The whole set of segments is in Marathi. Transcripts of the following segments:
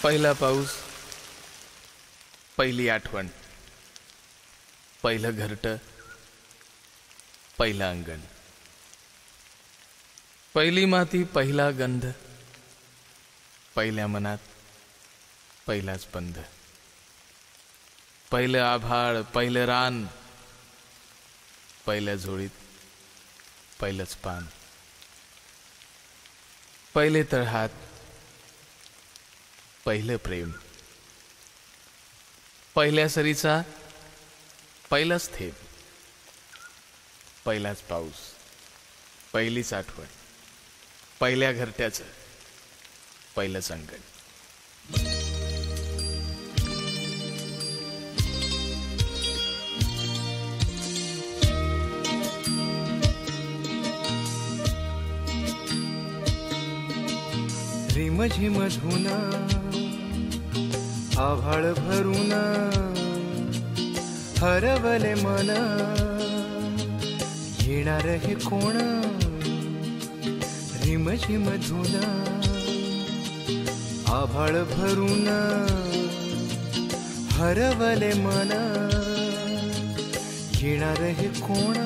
पहिला पाऊस, पहिली आठवण, पहिलं घरटं, पहिलं अंगण, पहिली माती, पहिला गंध, पहिल्या मनात पहिलाच बंध, पहिलं आभाळ, पहिलं रान, पहिल्या झोळीत पहिलंच पान, पहिले तळहात, पहिलं प्रेम, पहिल्या सरीचा पहिलाच थेंब, पहिलाच पाऊस, पहिलीच आठवण, पहिल्या घरट्याचं पहिलंच अंगण. रिमझिम धुन आभाळ भरून हरवले मन, येणार हे कोण? रिमझिम धुन आभाळ भरून हरवले मन, येणार हे कोण?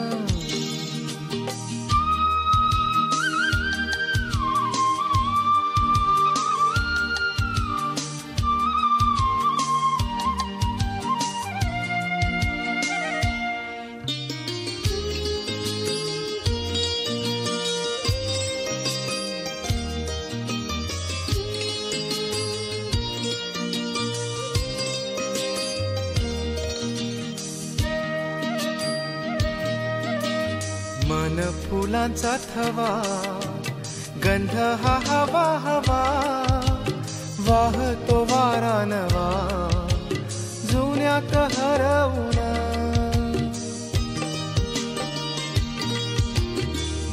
मन फुलांचा थवा, गंध हा हवा हवा, वाहतो वारा नवा, जुन्यात हरवून.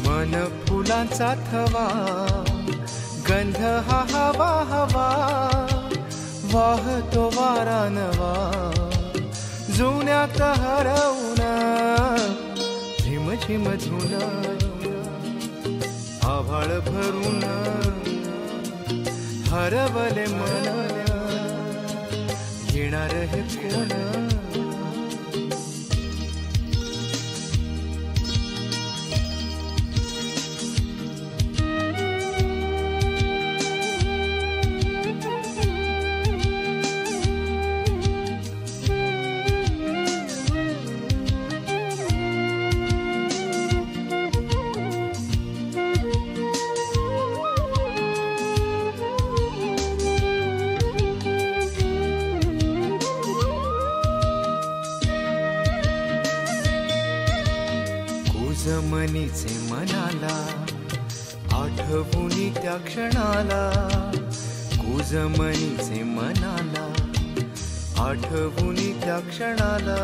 मन फुलांचा थवा, गंध हा हवा हवा, वाहतो वारा नवा, जुन्यात हरवून. रिमझिम धुन आभाळ भरून हरवले मन, येणार हे कोण? जमनीचे मनाला आठवुनी त्या क्षणाला, कुजमनीचे मनाला आठवुनी त्या क्षणाला,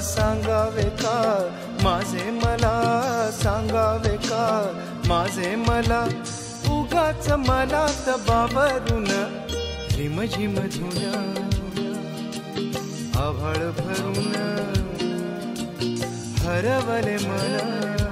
सांगावे का माझे मला, सांगावे का माझे मला, उगाच मनात बावरून. रिमझिम धुन आभाळ भरून हरवले मन.